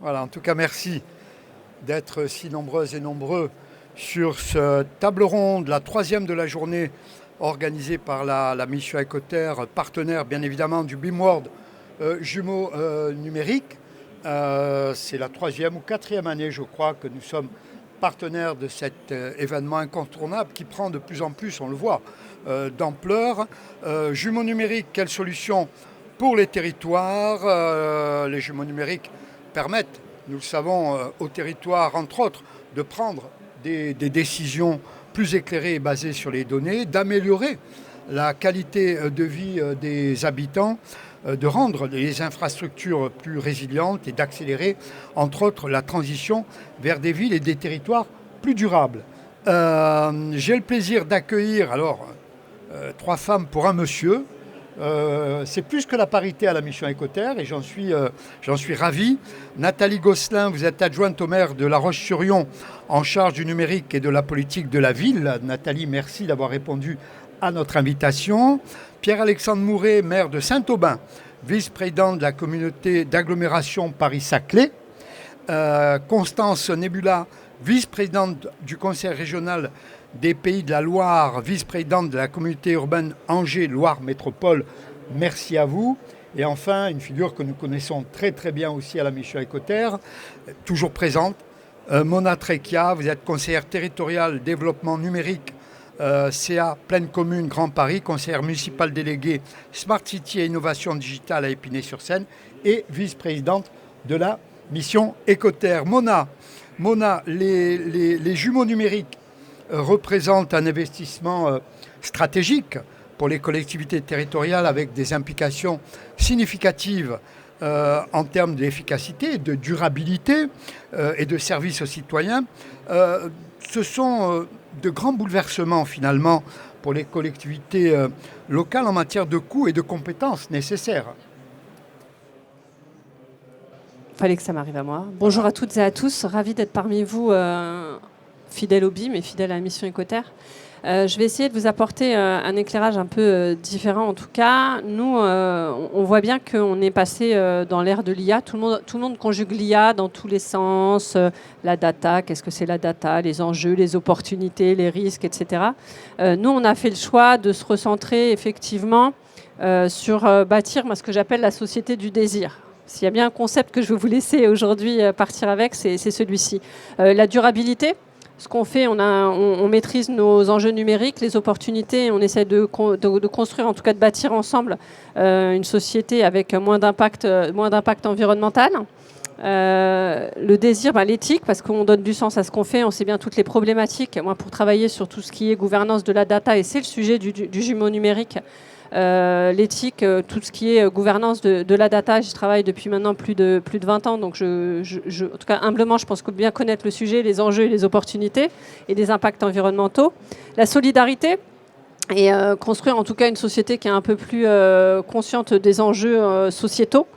Voilà, en tout cas, merci d'être si nombreuses et nombreux sur ce table ronde, la troisième de la journée, organisée par la mission Écoterre, partenaire bien évidemment du BIMworld Jumeaux numériques. C'est la troisième ou quatrième année, je crois, que nous sommes partenaires de cet événement incontournable qui prend de plus en plus, on le voit, d'ampleur. Jumeaux numériques, quelle solution pour les territoires? Les jumeaux numériques permettent, nous le savons, aux territoires, entre autres, de prendre des décisions plus éclairées et basées sur les données, d'améliorer la qualité de vie des habitants, de rendre les infrastructures plus résilientes et d'accélérer, entre autres, la transition vers des villes et des territoires plus durables. J'ai le plaisir d'accueillir, trois femmes pour un monsieur. C'est plus que la parité à la mission Écoterre et j'en suis ravi. Nathalie Gosselin, vous êtes adjointe au maire de La Roche-sur-Yon en charge du numérique et de la politique de la ville. Nathalie, merci d'avoir répondu à notre invitation. Pierre-Alexandre Mouret, maire de Saint-Aubin, vice-président de la communauté d'agglomération Paris-Saclay. Constance Nebula, vice-présidente du conseil régional des Pays de la Loire, vice-présidente de la communauté urbaine Angers-Loire Métropole. Merci à vous. Et enfin, une figure que nous connaissons très très bien aussi à la mission Écoterre, toujours présente, Mona Trecchia, vous êtes conseillère territoriale développement numérique, CA Pleine Commune Grand Paris, conseillère municipale déléguée Smart City et Innovation Digitale à Épinay-sur-Seine et vice-présidente de la mission Écoterre. Mona, les jumeaux numériques représentent un investissement stratégique pour les collectivités territoriales avec des implications significatives en termes d'efficacité, de durabilité et de service aux citoyens. Ce sont de grands bouleversements finalement pour les collectivités locales en matière de coûts et de compétences nécessaires. Fallait que ça m'arrive à moi. Bonjour à toutes et à tous, ravi d'être parmi vous, fidèles au BIM et fidèles à la mission Écoterre. Je vais essayer de vous apporter un éclairage un peu différent en tout cas. Nous, on voit bien qu'on est passé dans l'ère de l'IA. Tout le monde conjugue l'IA dans tous les sens. La data, qu'est-ce que c'est la data? Les enjeux, les opportunités, les risques, etc. Nous, on a fait le choix de se recentrer effectivement sur bâtir ce que j'appelle la société du désir. S'il y a bien un concept que je veux vous laisser aujourd'hui partir avec, c'est celui-ci. La durabilité. Ce qu'on fait, on maîtrise nos enjeux numériques, les opportunités, on essaie de construire, en tout cas de bâtir ensemble une société avec moins d'impact environnemental. Le désir, l'éthique, parce qu'on donne du sens à ce qu'on fait, on sait bien toutes les problématiques. Moi, pour travailler sur tout ce qui est gouvernance de la data, et c'est le sujet du jumeau numérique, l'éthique, tout ce qui est gouvernance de la data, j'y travaille depuis maintenant plus de 20 ans, donc en tout cas humblement, je pense que bien connaître le sujet, les enjeux et les opportunités et les impacts environnementaux. La solidarité et construire en tout cas une société qui est un peu plus consciente des enjeux sociétaux.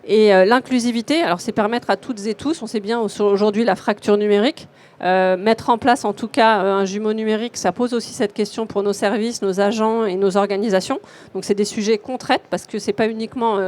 Et l'inclusivité, alors c'est permettre à toutes et tous, on sait bien aujourd'hui la fracture numérique, mettre en place en tout cas un jumeau numérique, ça pose aussi cette question pour nos services, nos agents et nos organisations. Donc c'est des sujets qu'on traite parce que c'est pas uniquement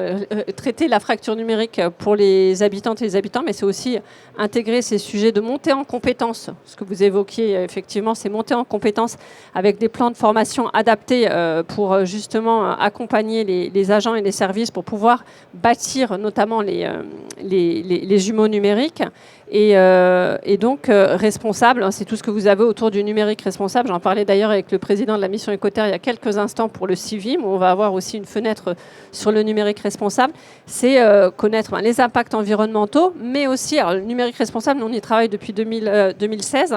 traiter la fracture numérique pour les habitantes et les habitants, mais c'est aussi intégrer ces sujets de montée en compétences. Ce que vous évoquiez effectivement, c'est monter en compétences avec des plans de formation adaptés pour justement accompagner les agents et les services pour pouvoir bâtir notamment les jumeaux numériques. Et donc responsable, c'est tout ce que vous avez autour du numérique responsable. J'en parlais d'ailleurs avec le président de la mission Écoterre il y a quelques instants pour le CIVIM, où on va avoir aussi une fenêtre sur le numérique responsable. C'est connaître les impacts environnementaux, mais aussi, alors, le numérique responsable, nous, on y travaille depuis 2016.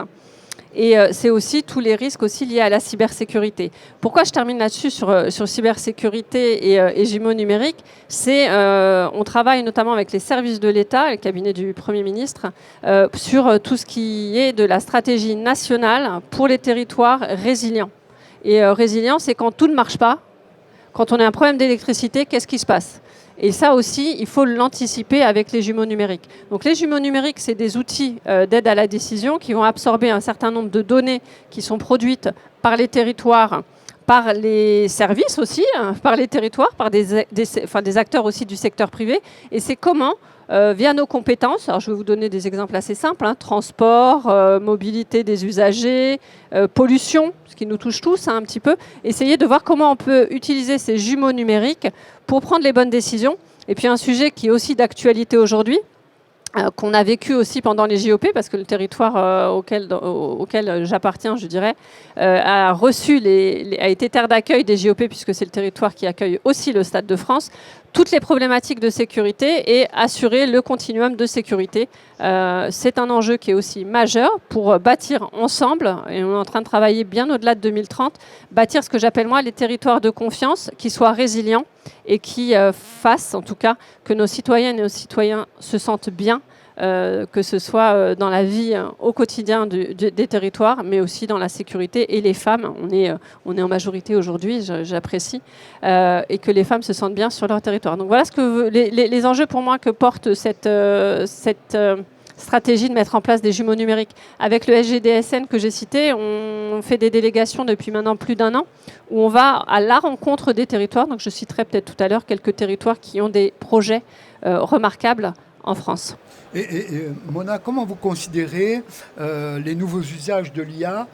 Et c'est aussi tous les risques aussi liés à la cybersécurité. Pourquoi je termine là-dessus sur cybersécurité et jumeaux numériques? C'est on travaille notamment avec les services de l'État, le cabinet du Premier ministre, sur tout ce qui est de la stratégie nationale pour les territoires résilients. Et résilient, c'est quand tout ne marche pas, quand on a un problème d'électricité, qu'est-ce qui se passe? Et ça aussi, il faut l'anticiper avec les jumeaux numériques. Donc les jumeaux numériques, c'est des outils d'aide à la décision qui vont absorber un certain nombre de données qui sont produites par les territoires, par les services aussi, par les territoires, par des acteurs aussi du secteur privé. Et c'est comment via nos compétences. Alors, je vais vous donner des exemples assez simples, hein. Transport, mobilité des usagers, pollution, ce qui nous touche tous, hein, un petit peu. Essayer de voir comment on peut utiliser ces jumeaux numériques pour prendre les bonnes décisions. Et puis un sujet qui est aussi d'actualité aujourd'hui, qu'on a vécu aussi pendant les JOP, parce que le territoire auquel j'appartiens, je dirais, a été terre d'accueil des JOP, puisque c'est le territoire qui accueille aussi le Stade de France, toutes les problématiques de sécurité et assurer le continuum de sécurité. C'est un enjeu qui est aussi majeur pour bâtir ensemble, et on est en train de travailler bien au-delà de 2030, bâtir ce que j'appelle moi les territoires de confiance, qui soient résilients et qui fassent en tout cas que nos citoyennes et nos citoyens se sentent bien, que ce soit dans la vie au quotidien des territoires, mais aussi dans la sécurité. Et les femmes, on est en majorité aujourd'hui, j'apprécie, et que les femmes se sentent bien sur leur territoire. Donc voilà les enjeux pour moi que porte cette stratégie de mettre en place des jumeaux numériques. Avec le SGDSN que j'ai cité, on fait des délégations depuis maintenant plus d'1 an, où on va à la rencontre des territoires. Donc je citerai peut-être tout à l'heure quelques territoires qui ont des projets remarquables en France. Et Mona, comment vous considérez les nouveaux usages de l'IA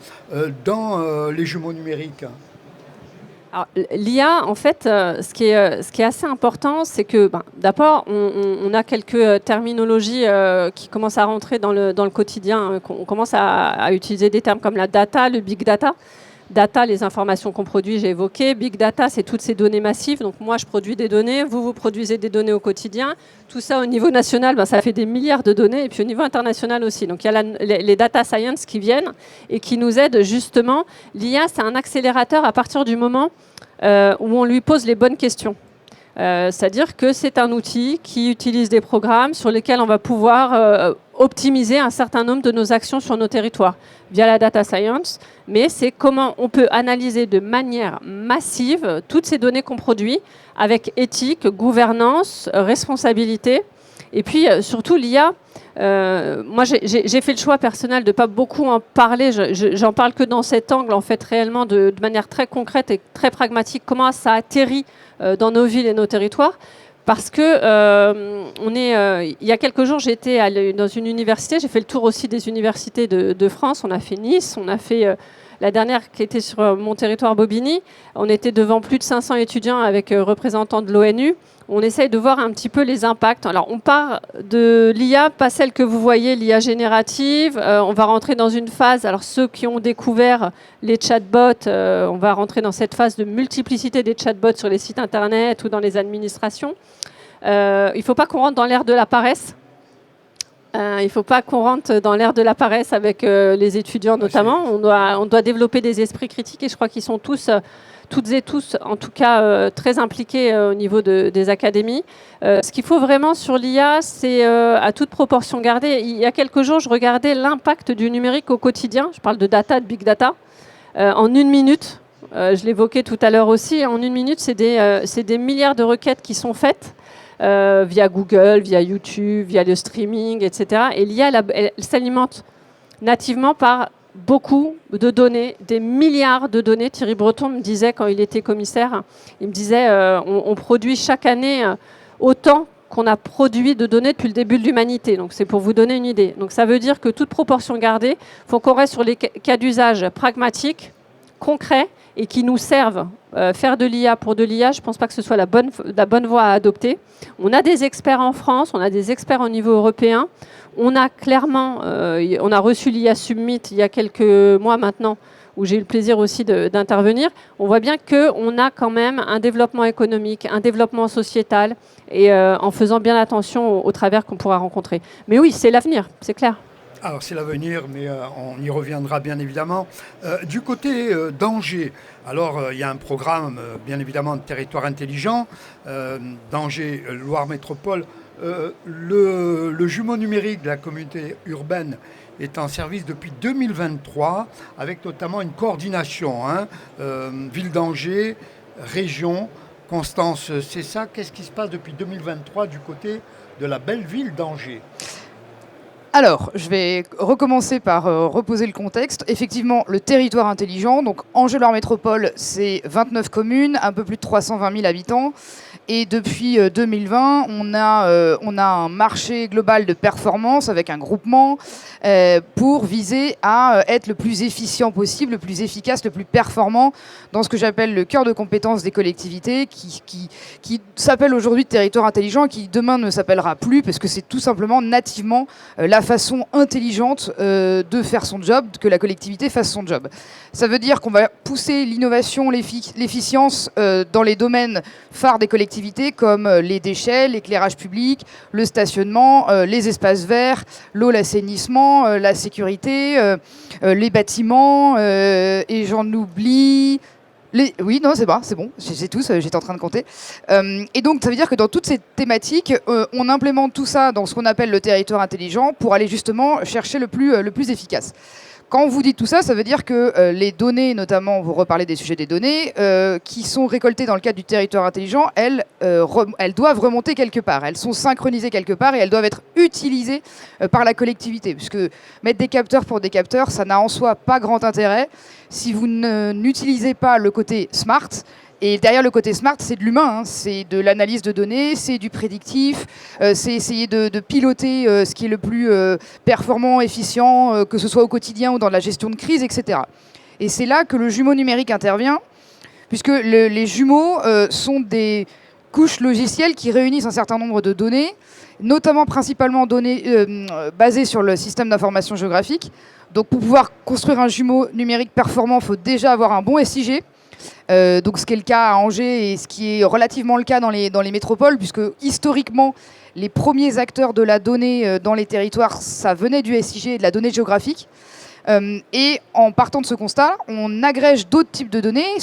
dans les jumeaux numériques ? Alors, l'IA, en fait, ce qui est assez important, c'est que d'abord, on a quelques terminologies qui commencent à rentrer dans le quotidien. On commence à utiliser des termes comme la data, le big data. Data, les informations qu'on produit, j'ai évoqué. Big data, c'est toutes ces données massives. Donc moi, je produis des données, vous produisez des données au quotidien. Tout ça au niveau national, ça fait des milliards de données. Et puis au niveau international aussi. Donc il y a les data science qui viennent et qui nous aident justement. L'IA, c'est un accélérateur à partir du moment où on lui pose les bonnes questions. C'est-à-dire que c'est un outil qui utilise des programmes sur lesquels on va pouvoir optimiser un certain nombre de nos actions sur nos territoires via la data science, mais c'est comment on peut analyser de manière massive toutes ces données qu'on produit avec éthique, gouvernance, responsabilité. Et puis surtout l'IA, moi j'ai fait le choix personnel de ne pas beaucoup en parler, j'en parle que dans cet angle en fait réellement de manière très concrète et très pragmatique, comment ça atterrit dans nos villes et nos territoires. Parce que il y a quelques jours, j'étais dans une université, j'ai fait le tour aussi des universités de France, on a fait Nice, on a fait la dernière qui était sur mon territoire Bobigny, on était devant plus de 500 étudiants avec représentants de l'ONU. On essaye de voir un petit peu les impacts. Alors, on part de l'IA, pas celle que vous voyez, l'IA générative. On va rentrer dans une phase, alors ceux qui ont découvert les chatbots, on va rentrer dans cette phase de multiplicité des chatbots sur les sites internet ou dans les administrations. Il ne faut pas qu'on rentre dans l'ère de la paresse. Il ne faut pas qu'on rentre dans l'ère de la paresse avec les étudiants notamment. On doit développer des esprits critiques et je crois qu'ils sont toutes et tous, en tout cas, très impliqués au niveau des académies. Ce qu'il faut vraiment sur l'IA, c'est à toute proportion gardée. Il y a quelques jours, je regardais l'impact du numérique au quotidien. Je parle de data, de big data. En 1 minute, je l'évoquais tout à l'heure aussi, en 1 minute, c'est des milliards de requêtes qui sont faites via Google, via YouTube, via le streaming, etc. Et l'IA, elle s'alimente nativement par beaucoup de données, des milliards de données. Thierry Breton me disait, quand il était commissaire, il me disait on produit chaque année autant qu'on a produit de données depuis le début de l'humanité. Donc c'est pour vous donner une idée. Donc ça veut dire que toute proportion gardée, il faut qu'on reste sur les cas d'usage pragmatiques, concrets et qui nous servent. Faire de l'IA pour de l'IA, je ne pense pas que ce soit la bonne voie à adopter. On a des experts en France, on a des experts au niveau européen. On a clairement, on a reçu l'IA Summit il y a quelques mois maintenant, où j'ai eu le plaisir aussi d'intervenir. On voit bien qu'on a quand même un développement économique, un développement sociétal, et en faisant bien attention aux travers qu'on pourra rencontrer. Mais oui, c'est l'avenir, c'est clair. Alors c'est l'avenir, mais on y reviendra bien évidemment. Du côté d'Angers, alors il y a un programme bien évidemment de territoire intelligent, d'Angers, Loire Métropole. Le jumeau numérique de la communauté urbaine est en service depuis 2023, avec notamment une coordination, ville d'Angers, région. Constance, c'est ça. Qu'est-ce qui se passe depuis 2023 du côté de la belle ville d'Angers ? Alors, je vais recommencer par reposer le contexte. Effectivement, le territoire intelligent, donc Angers-Loire Métropole, c'est 29 communes, un peu plus de 320 000 habitants. Et depuis 2020, on a un marché global de performance avec un groupement pour viser à être le plus efficient possible, le plus efficace, le plus performant dans ce que j'appelle le cœur de compétences des collectivités, qui s'appelle aujourd'hui territoire intelligent et qui demain ne s'appellera plus, parce que c'est tout simplement nativement la façon intelligente de faire son job, que la collectivité fasse son job. Ça veut dire qu'on va pousser l'innovation, l'efficience dans les domaines phares des collectivités, comme les déchets, l'éclairage public, le stationnement, les espaces verts, l'eau, l'assainissement, la sécurité, les bâtiments, et j'en oublie... Oui, non, c'est bon, j'ai tous, j'étais en train de compter. Et donc, ça veut dire que dans toutes ces thématiques, on implémente tout ça dans ce qu'on appelle le territoire intelligent pour aller justement chercher le plus efficace. Quand vous dites tout ça, ça veut dire que les données, notamment, vous reparlez des sujets des données, qui sont récoltées dans le cadre du territoire intelligent, elles doivent remonter quelque part. Elles sont synchronisées quelque part et elles doivent être utilisées par la collectivité. Puisque mettre des capteurs pour des capteurs, ça n'a en soi pas grand intérêt si vous n'utilisez pas le côté smart. Et derrière le côté smart, c'est de l'humain, hein. C'est de l'analyse de données, c'est du prédictif, c'est essayer de piloter ce qui est le plus performant, efficient, que ce soit au quotidien ou dans la gestion de crise, etc. Et c'est là que le jumeau numérique intervient, puisque les jumeaux sont des couches logicielles qui réunissent un certain nombre de données, notamment principalement données basées sur le système d'information géographique. Donc pour pouvoir construire un jumeau numérique performant, il faut déjà avoir un bon SIG. Donc ce qui est le cas à Angers et ce qui est relativement le cas dans les métropoles, puisque historiquement, les premiers acteurs de la donnée dans les territoires, ça venait du SIG et de la donnée géographique. Et en partant de ce constat, on agrège d'autres types de données,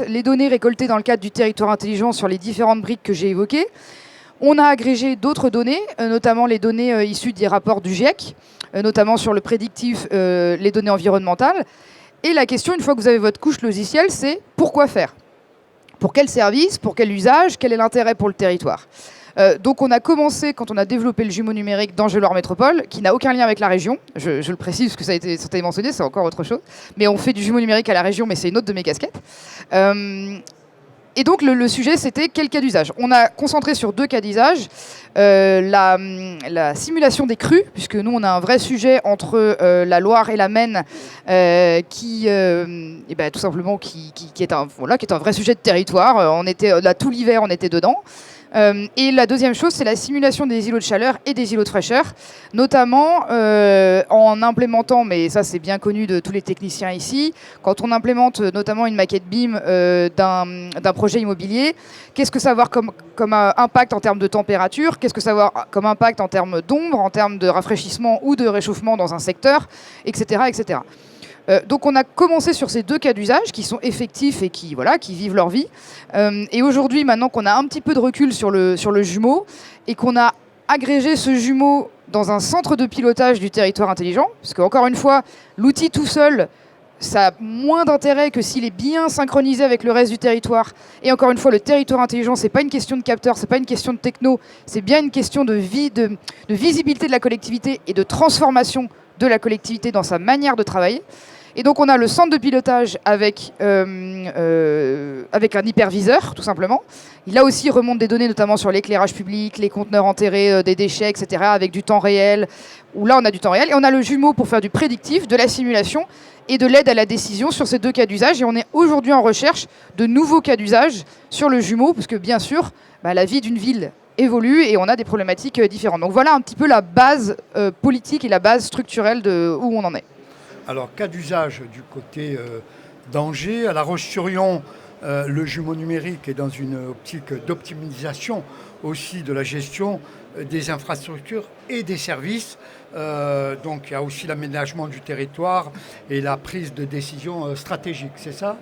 les données récoltées dans le cadre du territoire intelligent sur les différentes briques que j'ai évoquées. On a agrégé d'autres données, notamment les données issues des rapports du GIEC, notamment sur le prédictif, les données environnementales. Et la question, une fois que vous avez votre couche logicielle, c'est pourquoi faire ? Pour quel service ? Pour quel usage ? Quel est l'intérêt pour le territoire ? Donc on a commencé, quand on a développé le jumeau numérique d'Angers-Loire Métropole, qui n'a aucun lien avec la région, je le précise parce que ça a été mentionné, c'est encore autre chose, mais on fait du jumeau numérique à la région, mais c'est une autre de mes casquettes. Et donc le sujet, c'était quel cas d'usage ? On a concentré sur 2 cas d'usage. La simulation des crues, puisque nous, on a un vrai sujet entre la Loire et la Maine, tout simplement, qui est un vrai sujet de territoire. Là, tout l'hiver, on était dedans. Et la deuxième chose, c'est la simulation des îlots de chaleur et des îlots de fraîcheur, notamment en implémentant, mais ça c'est bien connu de tous les techniciens ici, quand on implémente notamment une maquette BIM d'un projet immobilier, qu'est-ce que ça va avoir comme impact en termes de température, qu'est-ce que ça va avoir comme impact en termes d'ombre, en termes de rafraîchissement ou de réchauffement dans un secteur, etc. etc. Donc on a commencé sur ces 2 cas d'usage qui sont effectifs et qui vivent leur vie. Et aujourd'hui, maintenant qu'on a un petit peu de recul sur le jumeau et qu'on a agrégé ce jumeau dans un centre de pilotage du territoire intelligent, parce qu'encore une fois, l'outil tout seul, ça a moins d'intérêt que s'il est bien synchronisé avec le reste du territoire. Et encore une fois, le territoire intelligent, c'est pas une question de capteur, c'est pas une question de techno, c'est bien une question de visibilité de la collectivité et de transformation de la collectivité dans sa manière de travailler. Et donc on a le centre de pilotage avec un hyperviseur, tout simplement. Là aussi, il remonte des données, notamment sur l'éclairage public, les conteneurs enterrés des déchets, etc., avec du temps réel, où là on a du temps réel. Et on a le jumeau pour faire du prédictif, de la simulation et de l'aide à la décision sur ces 2 cas d'usage. Et on est aujourd'hui en recherche de nouveaux cas d'usage sur le jumeau, parce que bien sûr, la vie d'une ville évolue et on a des problématiques différentes. Donc voilà un petit peu la base politique et la base structurelle de où on en est. Alors, cas d'usage du côté d'Angers. À La Roche-sur-Yon, le jumeau numérique est dans une optique d'optimisation aussi de la gestion des infrastructures et des services. Donc, il y a aussi l'aménagement du territoire et la prise de décision stratégique, c'est ça ?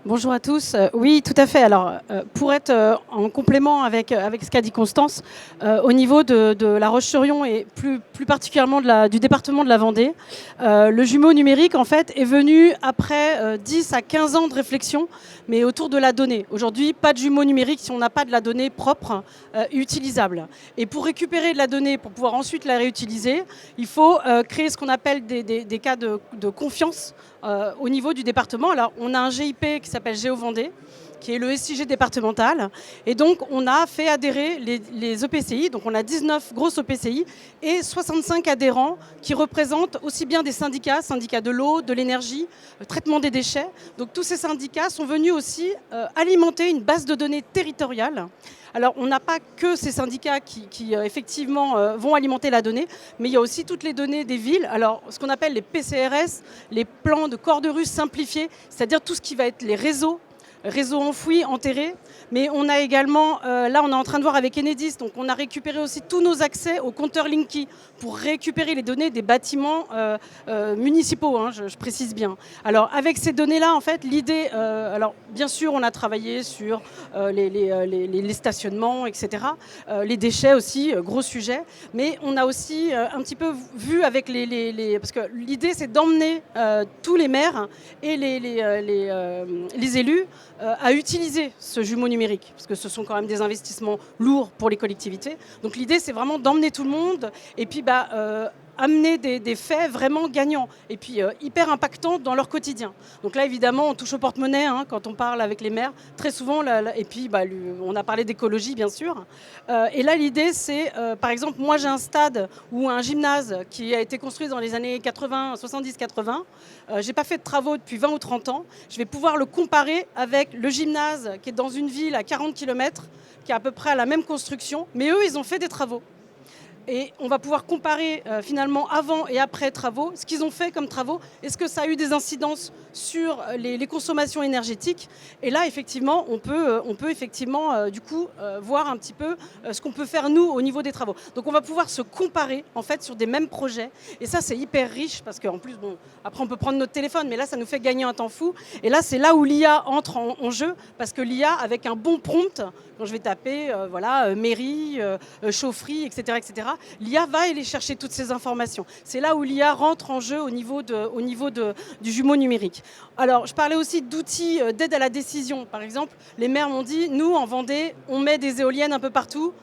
Bonjour à tous. Oui, tout à fait. Alors, pour être en complément avec ce qu'a dit Constance, au niveau de La Roche-sur-Yon et plus particulièrement du département de la Vendée, le jumeau numérique, en fait, est venu après 10 à 15 ans de réflexion, mais autour de la donnée. Aujourd'hui, pas de jumeau numérique si on n'a pas de la donnée propre, utilisable. Et pour récupérer de la donnée, pour pouvoir ensuite la réutiliser, il faut créer ce qu'on appelle des cas de confiance au niveau du département. Alors, on a un GIP qui s'appelle GéoVendée, qui est le SIG départemental. Et donc, on a fait adhérer les EPCI. Donc, on a 19 grosses EPCI et 65 adhérents qui représentent aussi bien des syndicats de l'eau, de l'énergie, traitement des déchets. Donc, tous ces syndicats sont venus aussi alimenter une base de données territoriale. Alors, on n'a pas que ces syndicats qui effectivement vont alimenter la donnée, mais il y a aussi toutes les données des villes. Alors, ce qu'on appelle les PCRS, les plans de corps de rue simplifiés, c'est-à-dire tout ce qui va être les réseaux enfouis, enterrés. Mais on a également, là on est en train de voir avec Enedis, donc on a récupéré aussi tous nos accès au compteur Linky pour récupérer les données des bâtiments municipaux, hein, je précise bien. Alors avec ces données-là, en fait, l'idée, alors bien sûr on a travaillé sur les stationnements, etc. Les déchets aussi, gros sujet. Mais on a aussi un petit peu vu avec parce que l'idée c'est d'emmener tous les maires et les élus à utiliser ce jumeau numérique, parce que ce sont quand même des investissements lourds pour les collectivités. Donc l'idée, c'est vraiment d'emmener tout le monde et puis amener des faits vraiment gagnants et puis hyper impactants dans leur quotidien. Donc là, évidemment, on touche au porte-monnaie hein, quand on parle avec les maires, très souvent. Et puis, on a parlé d'écologie, bien sûr. Et là, l'idée, c'est, par exemple, moi, j'ai un stade ou un gymnase qui a été construit dans les années 70-80. Je n'ai pas fait de travaux depuis 20 ou 30 ans. Je vais pouvoir le comparer avec le gymnase qui est dans une ville à 40 km, qui est à peu près à la même construction. Mais eux, ils ont fait des travaux. Et on va pouvoir comparer finalement avant et après travaux, ce qu'ils ont fait comme travaux, est-ce que ça a eu des incidences sur les consommations énergétiques. Et là, effectivement, on peut effectivement du coup voir un petit peu ce qu'on peut faire nous au niveau des travaux. Donc on va pouvoir se comparer en fait sur des mêmes projets. Et ça, c'est hyper riche parce qu'en plus, bon, après on peut prendre notre téléphone, mais là, ça nous fait gagner un temps fou. Et là, c'est là où l'IA entre en jeu parce que l'IA, avec un bon prompt, quand je vais taper mairie, chaufferie, etc., l'IA va aller chercher toutes ces informations. C'est là où l'IA rentre en jeu au niveau du jumeau numérique. Alors, je parlais aussi d'outils d'aide à la décision. Par exemple, les maires m'ont dit, nous, en Vendée, on met des éoliennes un peu partout.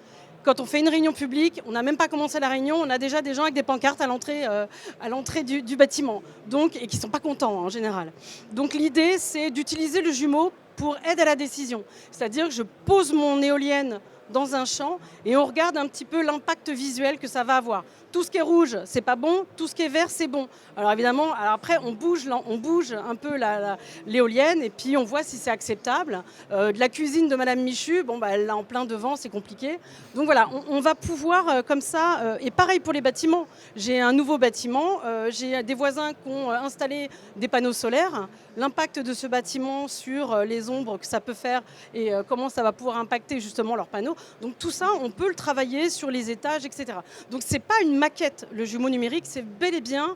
Quand on fait une réunion publique, on n'a même pas commencé la réunion, on a déjà des gens avec des pancartes à l'entrée du bâtiment, et qui ne sont pas contents en général. Donc l'idée, c'est d'utiliser le jumeau pour aide à la décision. C'est-à-dire que je pose mon éolienne dans un champ et on regarde un petit peu l'impact visuel que ça va avoir. Tout ce qui est rouge, c'est pas bon. Tout ce qui est vert, c'est bon. Alors évidemment, après, on bouge un peu l'éolienne et puis on voit si c'est acceptable. De la cuisine de Madame Michu, elle l'a en plein devant, c'est compliqué. Donc voilà, on va pouvoir comme ça. Et pareil pour les bâtiments. J'ai un nouveau bâtiment. J'ai des voisins qui ont installé des panneaux solaires. L'impact de ce bâtiment sur les ombres que ça peut faire et comment ça va pouvoir impacter justement leurs panneaux. Donc tout ça, on peut le travailler sur les étages, etc. Donc c'est pas une maquette, le jumeau numérique, c'est bel et bien,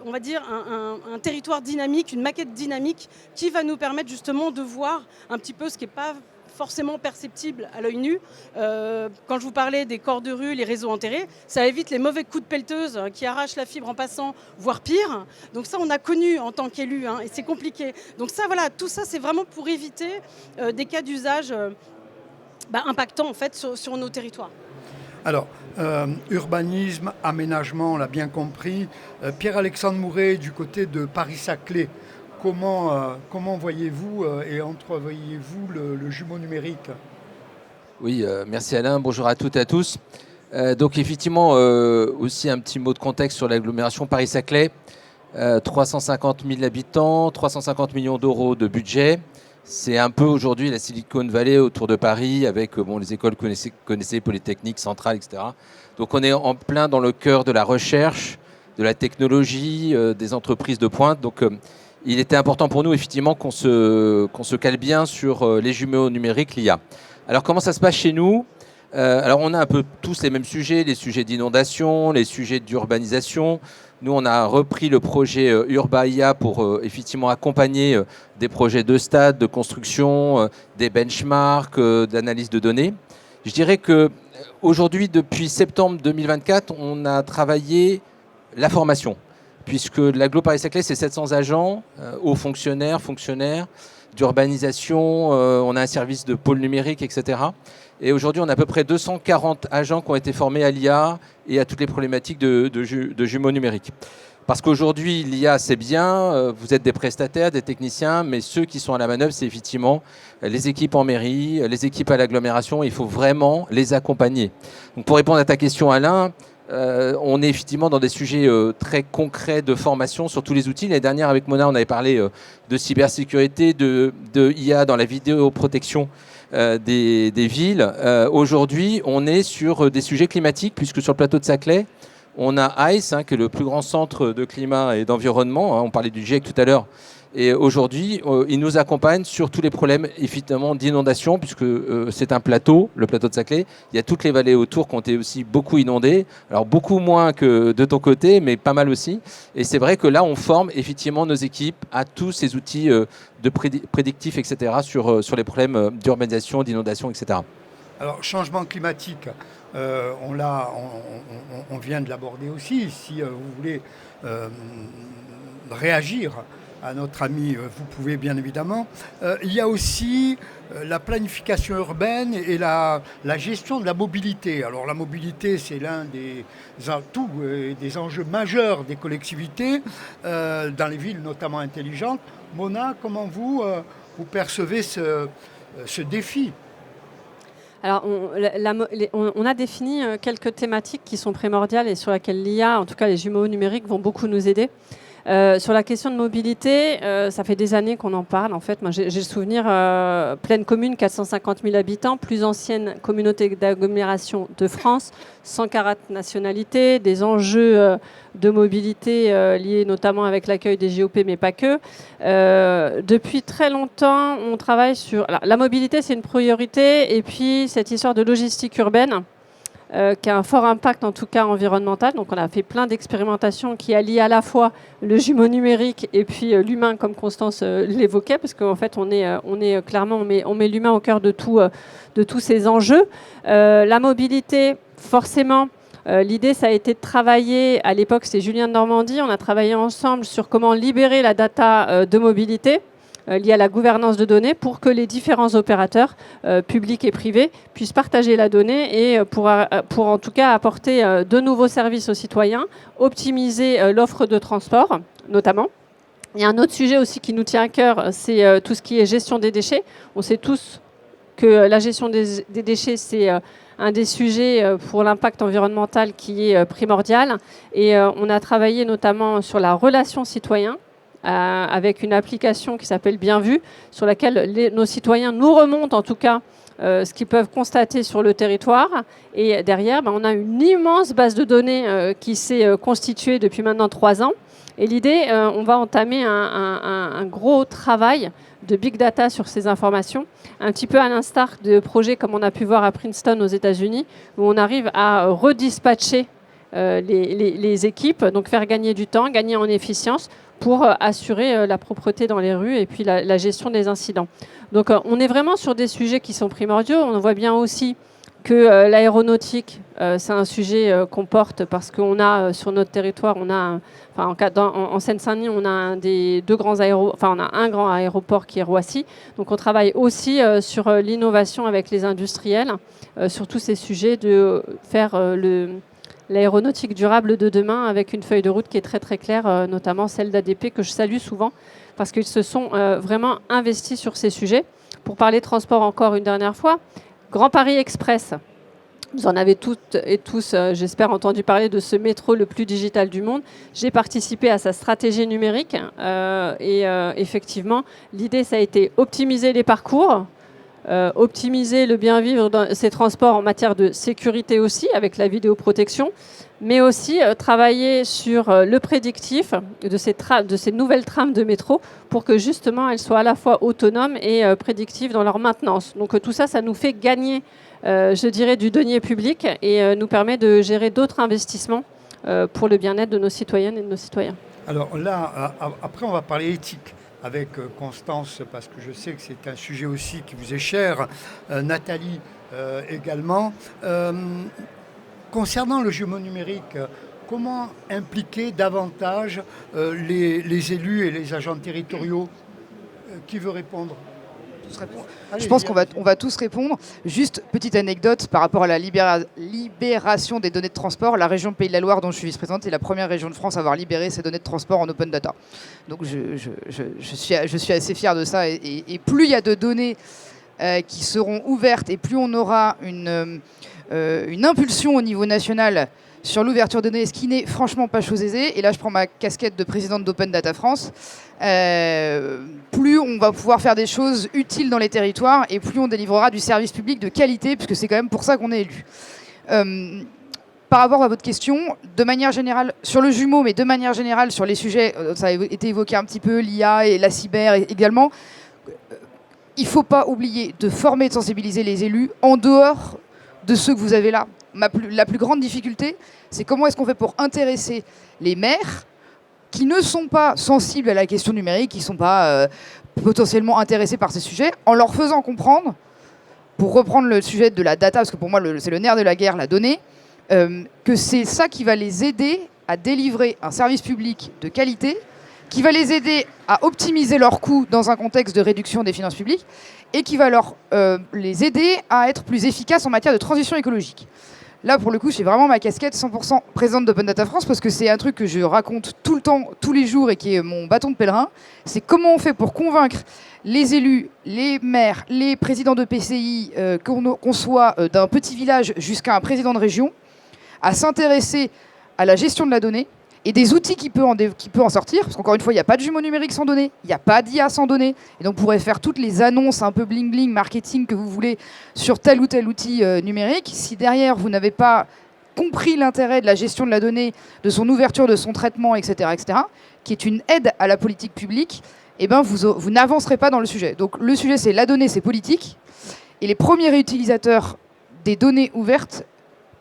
on va dire, un territoire dynamique, une maquette dynamique qui va nous permettre justement de voir un petit peu ce qui n'est pas forcément perceptible à l'œil nu. Quand je vous parlais des corps de rue, les réseaux enterrés, ça évite les mauvais coups de pelleteuse qui arrachent la fibre en passant, voire pire. Donc ça, on a connu en tant qu'élu, et c'est compliqué. Donc ça, voilà, tout ça, c'est vraiment pour éviter des cas d'usage impactants en fait sur nos territoires. Alors, urbanisme, aménagement, on l'a bien compris. Pierre-Alexandre Mouret, du côté de Paris-Saclay, comment voyez-vous et entrevoyez-vous le jumeau numérique ? Oui, merci Alain, bonjour à toutes et à tous. Donc effectivement, aussi un petit mot de contexte sur l'agglomération Paris-Saclay. 350 000 habitants, 350 millions d'euros de budget. C'est un peu aujourd'hui la Silicon Valley autour de Paris avec les écoles connaissez, Polytechnique, Centrale, etc. Donc on est en plein dans le cœur de la recherche, de la technologie, des entreprises de pointe. Donc il était important pour nous effectivement qu'on se cale bien sur les jumeaux numériques, l'IA. Alors comment ça se passe chez nous ? Alors on a un peu tous les mêmes sujets, les sujets d'inondation, les sujets d'urbanisation. Nous, on a repris le projet Urbaïa pour effectivement accompagner des projets de stade, de construction, des benchmarks, d'analyse de données. Je dirais qu'aujourd'hui, depuis septembre 2024, on a travaillé la formation, puisque l'agglo Paris-Saclay, c'est 700 agents, hauts fonctionnaires, d'urbanisation, on a un service de pôle numérique, etc. Et aujourd'hui, on a à peu près 240 agents qui ont été formés à l'IA et à toutes les problématiques de jumeaux numériques. Parce qu'aujourd'hui, l'IA, c'est bien, vous êtes des prestataires, des techniciens, mais ceux qui sont à la manœuvre, c'est effectivement les équipes en mairie, les équipes à l'agglomération. Il faut vraiment les accompagner. Donc, pour répondre à ta question, Alain, on est effectivement dans des sujets très concrets de formation sur tous les outils. L'année dernière, avec Mona, on avait parlé de cybersécurité, de IA dans la vidéoprotection des villes. Aujourd'hui, on est sur des sujets climatiques, puisque sur le plateau de Saclay, on a ICE, qui est le plus grand centre de climat et d'environnement. On parlait du GIEC tout à l'heure. Et aujourd'hui, il nous accompagne sur tous les problèmes, évidemment, d'inondation, puisque c'est un plateau, le plateau de Saclay. Il y a toutes les vallées autour qui ont été aussi beaucoup inondées. Alors, beaucoup moins que de ton côté, mais pas mal aussi. Et c'est vrai que là, on forme effectivement nos équipes à tous ces outils de prédictifs, etc., sur les problèmes d'urbanisation, d'inondation, etc. Alors, changement climatique, on vient de l'aborder aussi. Si vous voulez réagir à notre ami, vous pouvez bien évidemment. Il y a aussi la planification urbaine et la gestion de la mobilité. Alors la mobilité, c'est l'un des atouts et des enjeux majeurs des collectivités, dans les villes notamment intelligentes. Mona, comment vous percevez ce défi ? Alors, on a défini quelques thématiques qui sont primordiales et sur lesquelles l'IA, en tout cas les jumeaux numériques, vont beaucoup nous aider. Sur la question de mobilité, ça fait des années qu'on en parle. En fait, moi, j'ai le souvenir, pleine commune, 450 000 habitants, plus ancienne communauté d'agglomération de France, 140 nationalités, des enjeux de mobilité liés notamment avec l'accueil des JOP, mais pas que. Depuis très longtemps, on travaille sur... Alors, la mobilité, c'est une priorité, et puis cette histoire de logistique urbaine, qui a un fort impact en tout cas environnemental. Donc on a fait plein d'expérimentations qui allient à la fois le jumeau numérique et puis l'humain, comme Constance l'évoquait, parce qu'en fait on met l'humain au cœur de tous ces enjeux. La mobilité, forcément, l'idée ça a été de travailler, à l'époque c'était Julien de Normandie, on a travaillé ensemble sur comment libérer la data de mobilité liées à la gouvernance de données pour que les différents opérateurs publics et privés puissent partager la donnée et pour en tout cas apporter de nouveaux services aux citoyens, optimiser l'offre de transport notamment. Il y a un autre sujet aussi qui nous tient à cœur, c'est tout ce qui est gestion des déchets. On sait tous que la gestion des déchets, c'est un des sujets pour l'impact environnemental qui est primordial. Et on a travaillé notamment sur la relation citoyen, avec une application qui s'appelle Bienvu, sur laquelle nos citoyens nous remontent en tout cas ce qu'ils peuvent constater sur le territoire. Et derrière, on a une immense base de données qui s'est constituée depuis maintenant 3 ans. Et l'idée, on va entamer un gros travail de big data sur ces informations, un petit peu à l'instar de projets comme on a pu voir à Princeton aux États-Unis, où on arrive à redispatcher les équipes, donc faire gagner du temps, gagner en efficience pour assurer la propreté dans les rues et puis la gestion des incidents. Donc on est vraiment sur des sujets qui sont primordiaux. On voit bien aussi que l'aéronautique, c'est un sujet qu'on porte parce qu'on a sur notre territoire, en Seine-Saint-Denis, on a un grand aéroport qui est Roissy. Donc on travaille aussi sur l'innovation avec les industriels, sur tous ces sujets de faire l'aéronautique durable de demain avec une feuille de route qui est très très claire, notamment celle d'ADP que je salue souvent parce qu'ils se sont vraiment investis sur ces sujets. Pour parler transport encore une dernière fois, Grand Paris Express, vous en avez toutes et tous, j'espère, entendu parler de ce métro le plus digital du monde. J'ai participé à sa stratégie numérique et effectivement, l'idée ça a été optimiser les parcours, optimiser le bien vivre dans ces transports en matière de sécurité aussi, avec la vidéoprotection, mais aussi travailler sur le prédictif de ces nouvelles trames de métro pour que justement elles soient à la fois autonomes et prédictives dans leur maintenance. Donc tout ça, ça nous fait gagner, je dirais, du denier public et nous permet de gérer d'autres investissements pour le bien-être de nos citoyennes et de nos citoyens. Alors là, après on va parler éthique avec Constance, parce que je sais que c'est un sujet aussi qui vous est cher, Nathalie également. Concernant le jumeau numérique, comment impliquer davantage les élus et les agents territoriaux ? Qui veut répondre ? tous répondre. Allez, Je pense on va tous répondre. Juste petite anecdote par rapport à la libération des données de transport. La région Pays de la Loire, dont je suis vice-présidente, est la première région de France à avoir libéré ses données de transport en open data. Donc je suis assez fier de ça. Et plus il y a de données qui seront ouvertes et plus on aura une impulsion au niveau national sur l'ouverture de données, ce qui n'est franchement pas chose aisée. Et là, je prends ma casquette de présidente d'Open Data France. Plus on va pouvoir faire des choses utiles dans les territoires et plus on délivrera du service public de qualité, puisque c'est quand même pour ça qu'on est élu. Par rapport à votre question, de manière générale, sur le jumeau, mais de manière générale sur les sujets, ça a été évoqué un petit peu, l'IA et la cyber également, il ne faut pas oublier de former et de sensibiliser les élus en dehors de ceux que vous avez là. La plus grande difficulté, c'est comment est-ce qu'on fait pour intéresser les maires qui ne sont pas sensibles à la question numérique, qui ne sont pas potentiellement intéressés par ces sujets, en leur faisant comprendre, pour reprendre le sujet de la data, parce que pour moi c'est le nerf de la guerre, la donnée, que c'est ça qui va les aider à délivrer un service public de qualité, qui va les aider à optimiser leurs coûts dans un contexte de réduction des finances publiques, et qui va les aider à être plus efficaces en matière de transition écologique. Là, pour le coup, j'ai vraiment ma casquette 100% présente d'Open Data France parce que c'est un truc que je raconte tout le temps, tous les jours et qui est mon bâton de pèlerin. C'est comment on fait pour convaincre les élus, les maires, les présidents de PCI, qu'on soit d'un petit village jusqu'à un président de région, à s'intéresser à la gestion de la donnée et des outils qui peut en sortir. Parce qu'encore une fois, il n'y a pas de jumeau numérique sans données, il n'y a pas d'IA sans données. Et donc, vous pourrez faire toutes les annonces un peu bling-bling, marketing que vous voulez sur tel ou tel outil numérique. Si derrière, vous n'avez pas compris l'intérêt de la gestion de la donnée, de son ouverture, de son traitement, etc., qui est une aide à la politique publique, eh ben, vous n'avancerez pas dans le sujet. Donc, le sujet, c'est la donnée, c'est politique. Et les premiers utilisateurs des données ouvertes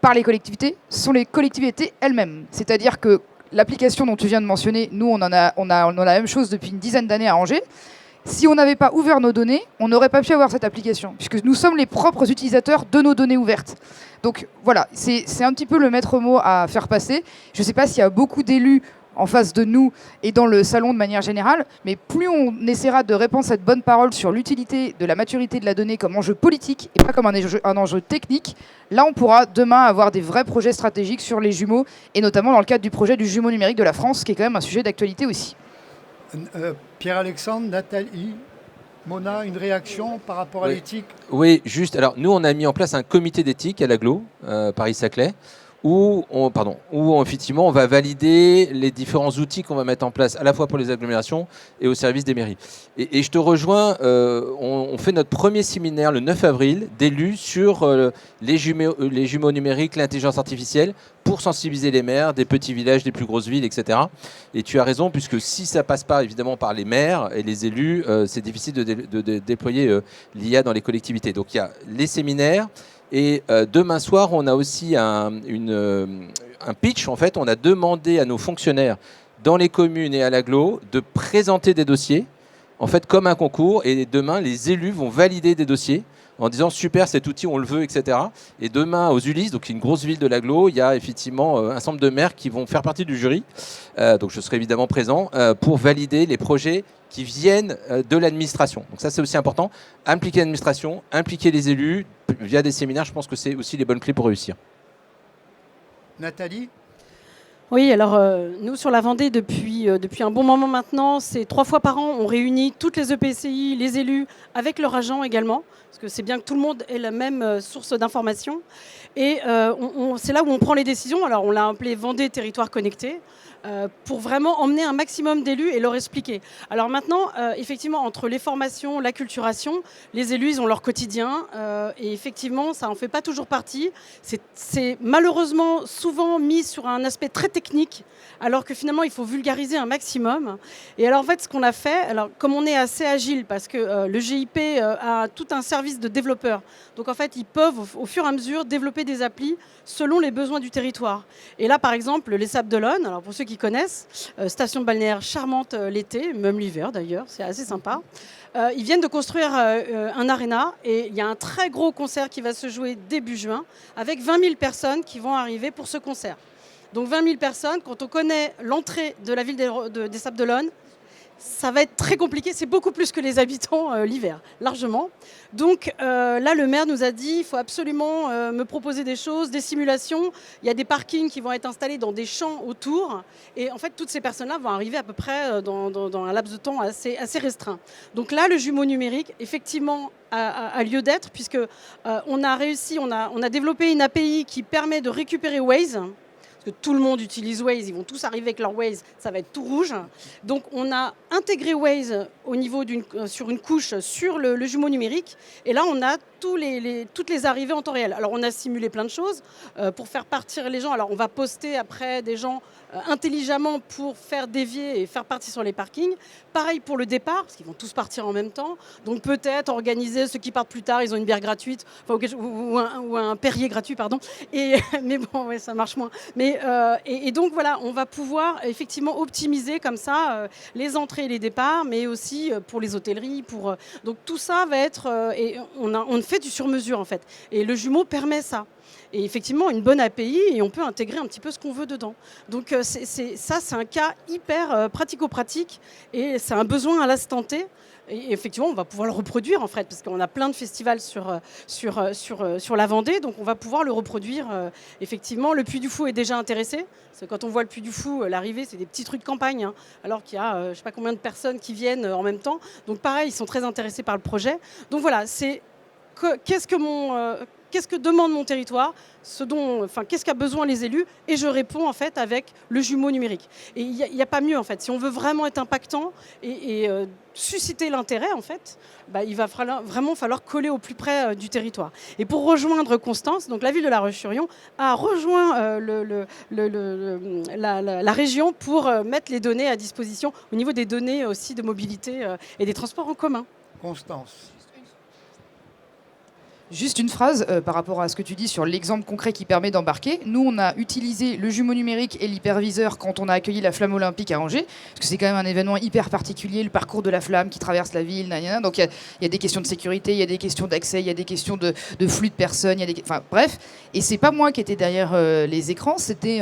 par les collectivités sont les collectivités elles-mêmes. C'est-à-dire que l'application dont tu viens de mentionner, nous, on a la même chose depuis une dizaine d'années à Angers. Si on n'avait pas ouvert nos données, on n'aurait pas pu avoir cette application, puisque nous sommes les propres utilisateurs de nos données ouvertes. Donc voilà, c'est un petit peu le maître mot à faire passer. Je ne sais pas s'il y a beaucoup d'élus en face de nous et dans le salon de manière générale, mais plus on essaiera de répandre cette bonne parole sur l'utilité de la maturité de la donnée comme enjeu politique et pas comme un enjeu technique, là on pourra demain avoir des vrais projets stratégiques sur les jumeaux, et notamment dans le cadre du projet du jumeau numérique de la France, qui est quand même un sujet d'actualité aussi. Pierre-Alexandre, Nathalie, Mona, une réaction par rapport à l'éthique ? Oui, juste. Alors nous, on a mis en place un comité d'éthique à l'Agglo, Paris-Saclay, où effectivement on va valider les différents outils qu'on va mettre en place à la fois pour les agglomérations et au service des mairies. Et je te rejoins, on fait notre premier séminaire le 9 avril d'élus sur les jumeaux numériques, l'intelligence artificielle, pour sensibiliser les maires des petits villages, des plus grosses villes, etc. Et tu as raison, puisque si ça passe pas évidemment par les maires et les élus, c'est difficile de déployer l'IA dans les collectivités. Donc il y a les séminaires. Et demain soir, on a aussi un pitch. En fait, on a demandé à nos fonctionnaires dans les communes et à l'agglo de présenter des dossiers, en fait, comme un concours. Et demain, les élus vont valider des dossiers en disant super, cet outil, on le veut, etc. Et demain, aux Ulysses, donc une grosse ville de l'agglo, il y a effectivement un ensemble de maires qui vont faire partie du jury. Donc je serai évidemment présent pour valider les projets qui viennent de l'administration. Donc ça, c'est aussi important. Impliquer l'administration, impliquer les élus via des séminaires, je pense que c'est aussi les bonnes clés pour réussir. Nathalie ? Oui, alors nous sur la Vendée, depuis un bon moment maintenant, c'est 3 fois par an, on réunit toutes les EPCI, les élus, avec leurs agents également, parce que c'est bien que tout le monde ait la même source d'information. Et c'est là où on prend les décisions. Alors on l'a appelé Vendée Territoire Connecté, pour vraiment emmener un maximum d'élus et leur expliquer. Alors maintenant, effectivement, entre les formations, l'acculturation, les élus, ils ont leur quotidien, et effectivement, ça n'en fait pas toujours partie. C'est malheureusement souvent mis sur un aspect très technique, alors que finalement, il faut vulgariser un maximum. Et alors, en fait, ce qu'on a fait, alors, comme on est assez agile, parce que le GIP a tout un service de développeurs, donc en fait, ils peuvent, au fur et à mesure, développer des applis selon les besoins du territoire. Et là, par exemple, les Sables d'Olonne, alors pour ceux qui connaissent, station balnéaire charmante l'été, même l'hiver d'ailleurs, c'est assez sympa. Ils viennent de construire un aréna et il y a un très gros concert qui va se jouer début juin avec 20 000 personnes qui vont arriver pour ce concert. Donc 20 000 personnes, quand on connaît l'entrée de la ville des Sables d'Olonne, ça va être très compliqué. C'est beaucoup plus que les habitants l'hiver, largement. Donc là, le maire nous a dit il faut absolument me proposer des choses, des simulations. Il y a des parkings qui vont être installés dans des champs autour. Et en fait, toutes ces personnes-là vont arriver à peu près dans un laps de temps assez restreint. Donc là, le jumeau numérique, effectivement, a lieu d'être, puisque on a développé une API qui permet de récupérer Waze. Que tout le monde utilise Waze, ils vont tous arriver avec leur Waze, ça va être tout rouge. Donc on a intégré Waze au niveau sur une couche sur le jumeau numérique, et là on a toutes les arrivées en temps réel. Alors on a simulé plein de choses pour faire partir les gens. Alors on va poster après des gens intelligemment pour faire dévier et faire partir sur les parkings. Pareil pour le départ, parce qu'ils vont tous partir en même temps. Donc peut-être organiser ceux qui partent plus tard, ils ont une bière gratuite, ou un Perrier gratuit, pardon. Mais bon, ouais, ça marche moins. Et donc voilà, on va pouvoir effectivement optimiser comme ça les entrées et les départs, mais aussi pour les hôtelleries. Donc tout ça va être... et on fait du sur-mesure en fait. Et le jumeau permet ça. Et effectivement, une bonne API, et on peut intégrer un petit peu ce qu'on veut dedans. Donc c'est un cas hyper pratico-pratique, et c'est un besoin à l'instant T. Et effectivement, on va pouvoir le reproduire en fait, parce qu'on a plein de festivals sur la Vendée, donc on va pouvoir le reproduire. Effectivement, le Puy du Fou est déjà intéressé, parce que quand on voit le Puy du Fou, l'arrivée, c'est des petits trucs de campagne, hein, alors qu'il y a je ne sais pas combien de personnes qui viennent en même temps. Donc pareil, ils sont très intéressés par le projet. Donc voilà, c'est qu'est-ce que demande mon territoire, qu'est-ce qu'a besoin les élus, et je réponds en fait avec le jumeau numérique. Et il n'y a pas mieux en fait. Si on veut vraiment être impactant et susciter l'intérêt en fait, il va vraiment falloir coller au plus près du territoire. Et pour rejoindre Constance, donc la ville de La Roche-sur-Yon a rejoint la région pour mettre les données à disposition au niveau des données aussi de mobilité et des transports en commun. Constance. Juste une phrase par rapport à ce que tu dis sur l'exemple concret qui permet d'embarquer. Nous, on a utilisé le jumeau numérique et l'hyperviseur quand on a accueilli la Flamme Olympique à Angers, parce que c'est quand même un événement hyper particulier, le parcours de la flamme qui traverse la ville. Donc il y a des questions de sécurité, il y a des questions d'accès, il y a des questions de flux de personnes, bref. Et c'est pas moi qui étais derrière les écrans, c'était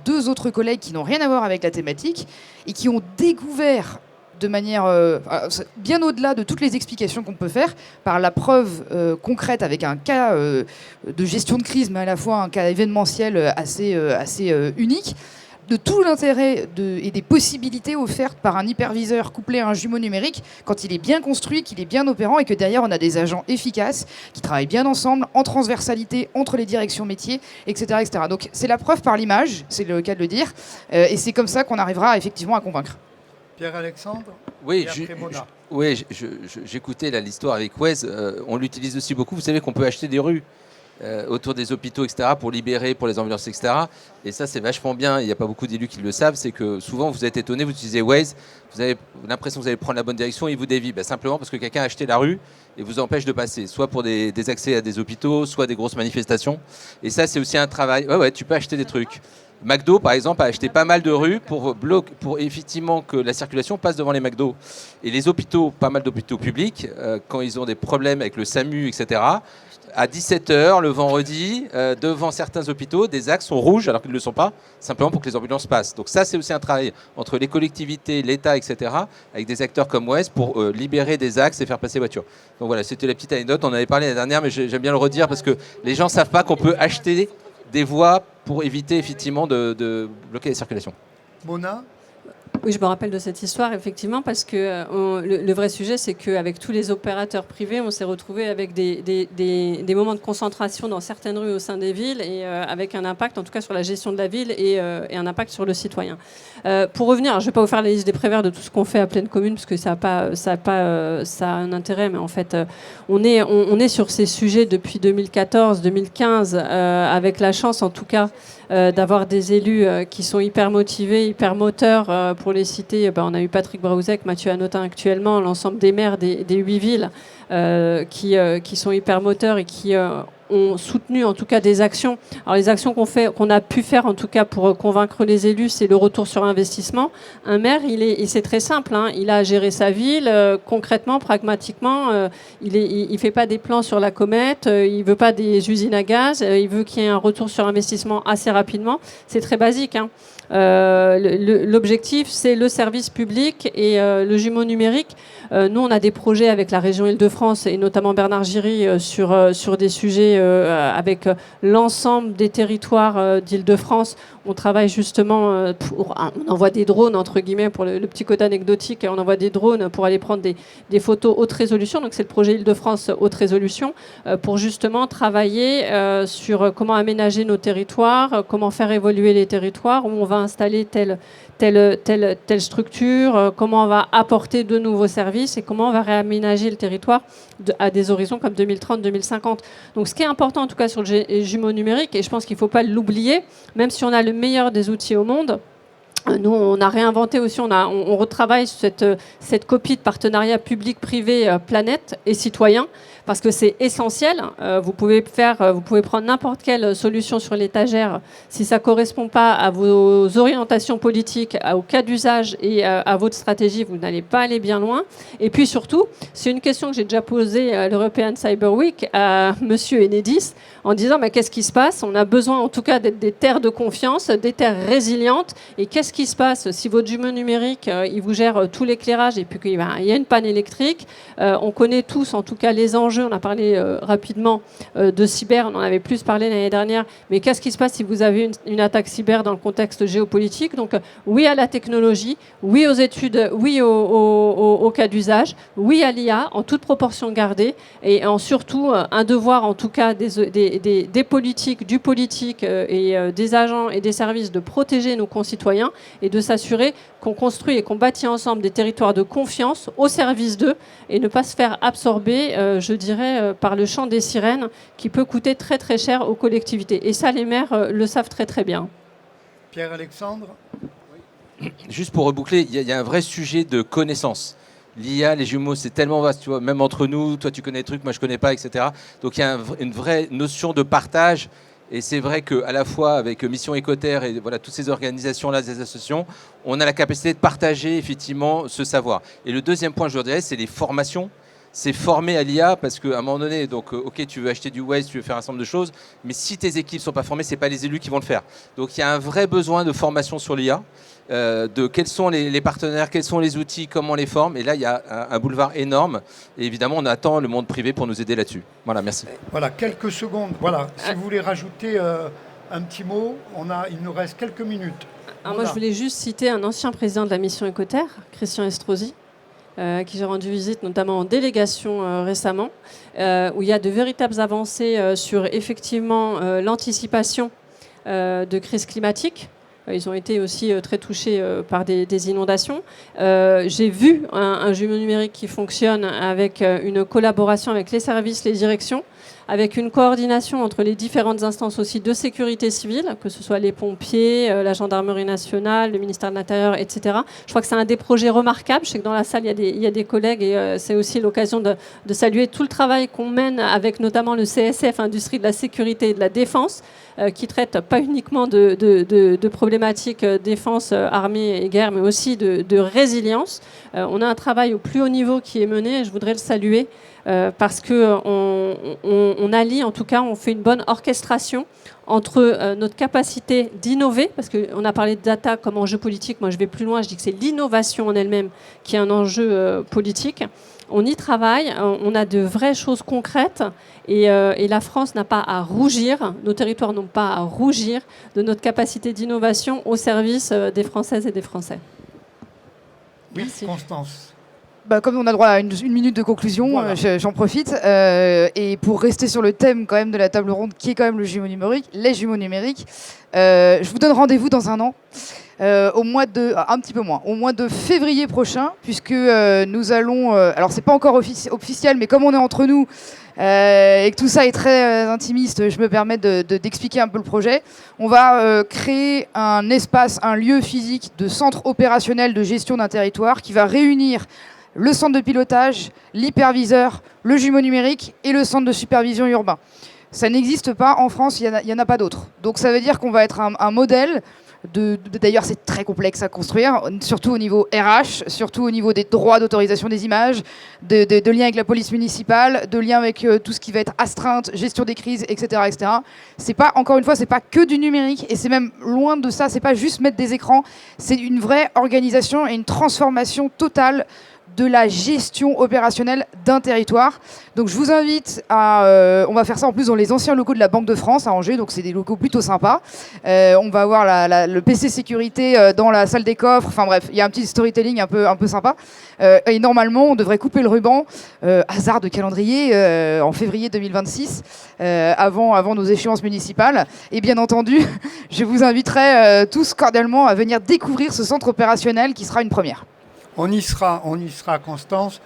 deux autres collègues qui n'ont rien à voir avec la thématique et qui ont découvert de manière bien au-delà de toutes les explications qu'on peut faire, par la preuve concrète avec un cas de gestion de crise, mais à la fois un cas événementiel assez unique, de tout l'intérêt et des possibilités offertes par un hyperviseur couplé à un jumeau numérique quand il est bien construit, qu'il est bien opérant et que derrière on a des agents efficaces qui travaillent bien ensemble, en transversalité entre les directions métiers, etc. etc. Donc c'est la preuve par l'image, c'est le cas de le dire, et c'est comme ça qu'on arrivera effectivement à convaincre. Pierre-Alexandre. Oui, j'écoutais l'histoire avec Waze. On l'utilise aussi beaucoup. Vous savez qu'on peut acheter des rues autour des hôpitaux, etc., pour libérer, pour les ambulances, etc. Et ça, c'est vachement bien. Il n'y a pas beaucoup d'élus qui le savent. C'est que souvent, vous êtes étonné, vous utilisez Waze, vous avez l'impression que vous allez prendre la bonne direction et il vous dévie. Simplement parce que quelqu'un a acheté la rue et vous empêche de passer, soit pour des accès à des hôpitaux, soit des grosses manifestations. Et ça, c'est aussi un travail. Ouais, tu peux acheter des trucs. McDo, par exemple, a acheté pas mal de rues pour effectivement que la circulation passe devant les McDo. Et les hôpitaux, pas mal d'hôpitaux publics, quand ils ont des problèmes avec le SAMU, etc., à 17h le vendredi, devant certains hôpitaux, des axes sont rouges alors qu'ils ne le sont pas, simplement pour que les ambulances passent. Donc ça, c'est aussi un travail entre les collectivités, l'État, etc., avec des acteurs comme Waze pour libérer des axes et faire passer les voitures. Donc voilà, c'était la petite anecdote. On en avait parlé la dernière, mais j'aime bien le redire parce que les gens ne savent pas qu'on peut acheter des voies pour éviter effectivement de bloquer les circulations. Mona ? Oui, je me rappelle de cette histoire, effectivement, parce que le vrai sujet, c'est qu'avec tous les opérateurs privés, on s'est retrouvé avec des moments de concentration dans certaines rues au sein des villes et avec un impact, en tout cas, sur la gestion de la ville et un impact sur le citoyen. Pour revenir, je ne vais pas vous faire la liste des prévers de tout ce qu'on fait à Pleine Commune, parce que ça a un intérêt, mais en fait, on est sur ces sujets depuis 2014-2015, avec la chance, en tout cas, d'avoir des élus qui sont hyper motivés, hyper moteurs. Pour les citer, on a eu Patrick Braouzek, Mathieu Hanotin actuellement, l'ensemble des maires des 8 villes qui sont hyper moteurs et qui ont soutenu en tout cas des actions. Alors les actions qu'on a pu faire en tout cas pour convaincre les élus, c'est le retour sur investissement. Un maire, c'est très simple, hein, il a à gérer sa ville concrètement, pragmatiquement. Il fait pas des plans sur la comète, il veut pas des usines à gaz, il veut qu'il y ait un retour sur investissement assez rapidement. C'est très basique, hein. L'objectif, c'est le service public et le jumeau numérique. Nous, on a des projets avec la région Île-de-France et notamment Bernard Giry sur des sujets avec l'ensemble des territoires d'Île-de-France. On travaille justement on envoie des drones, entre guillemets, pour le petit côté anecdotique, on envoie des drones pour aller prendre des photos haute résolution. Donc c'est le projet Île-de-France haute résolution pour justement travailler sur comment aménager nos territoires, comment faire évoluer les territoires, où on va installer telle structure, comment on va apporter de nouveaux services et comment on va réaménager le territoire à des horizons comme 2030-2050. Donc ce qui est important en tout cas sur le jumeau numérique, et je pense qu'il ne faut pas l'oublier, même si on a le meilleur des outils au monde, nous, on a réinventé aussi, on retravaille cette copie de partenariat public-privé planète et citoyen, parce que c'est essentiel. Vous pouvez prendre n'importe quelle solution sur l'étagère. Si ça ne correspond pas à vos orientations politiques, au cas d'usage et à votre stratégie, vous n'allez pas aller bien loin. Et puis surtout, c'est une question que j'ai déjà posée à l'European Cyber Week à monsieur Enedis, en disant mais qu'est-ce qui se passe? On a besoin en tout cas d'être des terres de confiance, des terres résilientes. Et qu'est-ce qui se passe si votre jumeau numérique, il vous gère tout l'éclairage et puis qu'il y a une panne électrique? On connaît tous en tout cas les enjeux. On a parlé rapidement de cyber, on en avait plus parlé l'année dernière, mais qu'est-ce qui se passe si vous avez une attaque cyber dans le contexte géopolitique? Donc oui à la technologie, oui aux études, oui au cas d'usage, oui à l'IA, en toute proportion gardée, et surtout un devoir en tout cas des politiques, du politique et des agents et des services de protéger nos concitoyens et de s'assurer qu'on construit et qu'on bâtit ensemble des territoires de confiance au service d'eux et ne pas se faire absorber, je dirais, par le chant des sirènes qui peut coûter très très cher aux collectivités. Et ça, les maires le savent très très bien. Pierre-Alexandre ? Juste pour reboucler, il y a un vrai sujet de connaissance. L'IA, les jumeaux, c'est tellement vaste, tu vois, même entre nous, toi tu connais des trucs, moi je connais pas, etc. Donc il y a une vraie notion de partage. Et c'est vrai qu'à la fois avec Mission Écoterre et voilà, toutes ces organisations-là, ces associations, on a la capacité de partager effectivement ce savoir. Et le deuxième point, je dirais, c'est les formations. C'est former à l'IA parce qu'à un moment donné, donc, ok, tu veux acheter du Waze, tu veux faire un ensemble de choses, mais si tes équipes ne sont pas formées, ce n'est pas les élus qui vont le faire. Donc il y a un vrai besoin de formation sur l'IA, de quels sont les partenaires, quels sont les outils, comment on les forme. Et là, il y a un boulevard énorme. Et évidemment, on attend le monde privé pour nous aider là-dessus. Voilà, merci. Voilà, quelques secondes. Voilà, si vous voulez rajouter un petit mot, il nous reste quelques minutes. Alors moi, je voulais juste citer un ancien président de la mission Écoterre, Christian Estrosi, qui j'ai rendu visite notamment en délégation récemment, où il y a de véritables avancées sur effectivement l'anticipation de crise climatique. Ils ont été aussi très touchés par des inondations. J'ai vu un jumeau numérique qui fonctionne avec une collaboration avec les services, les directions, avec une coordination entre les différentes instances aussi de sécurité civile, que ce soit les pompiers, la gendarmerie nationale, le ministère de l'Intérieur, etc. Je crois que c'est un des projets remarquables. Je sais que dans la salle, il y a des collègues et c'est aussi l'occasion de saluer tout le travail qu'on mène avec notamment le CSF, Industrie de la sécurité et de la défense, qui traite pas uniquement de problématiques défense, armée et guerre, mais aussi de résilience. On a un travail au plus haut niveau qui est mené et je voudrais le saluer parce qu'on allie, en tout cas, on fait une bonne orchestration entre notre capacité d'innover, parce qu'on a parlé de data comme enjeu politique, moi je vais plus loin, je dis que c'est l'innovation en elle-même qui est un enjeu politique. On y travaille, on a de vraies choses concrètes et la France n'a pas à rougir, nos territoires n'ont pas à rougir de notre capacité d'innovation au service des Françaises et des Français. Oui, Merci. Constance. Comme on a droit à une minute de conclusion, voilà. J'en profite. Et pour rester sur le thème quand même de la table ronde, qui est quand même le jumeau numérique, les jumeaux numériques, je vous donne rendez-vous dans un an. Un petit peu moins, au mois de février prochain, puisque nous allons, alors c'est pas encore officiel, mais comme on est entre nous et que tout ça est très intimiste, je me permets d'expliquer un peu le projet. On va créer un espace, un lieu physique de centre opérationnel de gestion d'un territoire qui va réunir le centre de pilotage, l'hyperviseur, le jumeau numérique et le centre de supervision urbain. Ça n'existe pas en France, il n'y en a pas d'autres. Donc ça veut dire qu'on va être un modèle. D'ailleurs, c'est très complexe à construire, surtout au niveau RH, surtout au niveau des droits d'autorisation des images, de liens avec la police municipale, de liens avec tout ce qui va être astreinte, gestion des crises, etc., etc. C'est pas, encore une fois, c'est pas que du numérique, et c'est même loin de ça. C'est pas juste mettre des écrans, c'est une vraie organisation et une transformation totale de la gestion opérationnelle d'un territoire. Donc je vous invite à... on va faire ça en plus dans les anciens locaux de la Banque de France à Angers, donc c'est des locaux plutôt sympas. On va avoir le PC sécurité dans la salle des coffres, enfin bref, il y a un petit storytelling un peu sympa. Et normalement, on devrait couper le ruban, hasard de calendrier, en février 2026, avant nos échéances municipales. Et bien entendu, je vous inviterai tous cordialement à venir découvrir ce centre opérationnel qui sera une première. On y sera, Constance.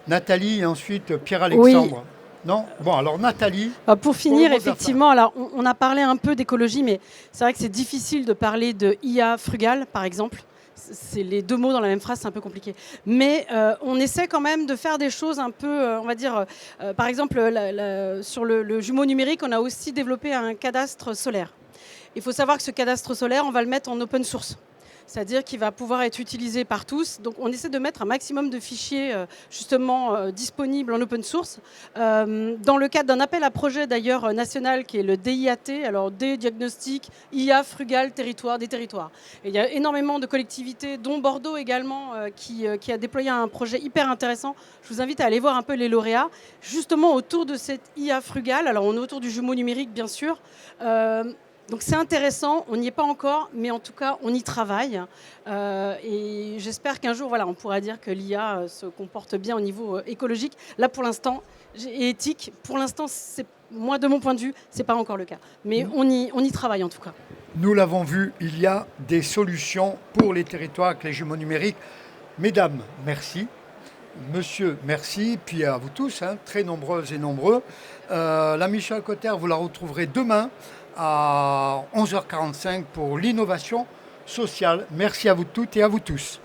Nathalie et ensuite Pierre-Alexandre. Oui. Non ? Bon, alors Nathalie. Pour finir, effectivement, alors, on a parlé un peu d'écologie, mais c'est vrai que c'est difficile de parler de IA frugale, par exemple. C'est les deux mots dans la même phrase, c'est un peu compliqué. Mais on essaie quand même de faire des choses un peu, on va dire, par exemple, sur le jumeau numérique, on a aussi développé un cadastre solaire. Il faut savoir que ce cadastre solaire, on va le mettre en open source. C'est-à-dire qu'il va pouvoir être utilisé par tous. Donc on essaie de mettre un maximum de fichiers justement disponibles en open source. Dans le cadre d'un appel à projet d'ailleurs national qui est le DIAT, alors des diagnostics, IA, frugal, territoire, des territoires. Et il y a énormément de collectivités, dont Bordeaux également, qui a déployé un projet hyper intéressant. Je vous invite à aller voir un peu les lauréats, justement autour de cette IA frugale. Alors on est autour du jumeau numérique bien sûr. Donc c'est intéressant, on n'y est pas encore, mais en tout cas, on y travaille. Et j'espère qu'un jour, voilà, on pourra dire que l'IA se comporte bien au niveau écologique. Là, pour l'instant, et éthique, pour l'instant, moi, de mon point de vue, ce n'est pas encore le cas. Mais on y travaille en tout cas. Nous l'avons vu, il y a des solutions pour les territoires avec les jumeaux numériques. Mesdames, merci. Monsieur, merci. Puis à vous tous, très nombreuses et nombreux. La mission Écotère, vous la retrouverez demain à 11h45 pour l'innovation sociale. Merci à vous toutes et à vous tous.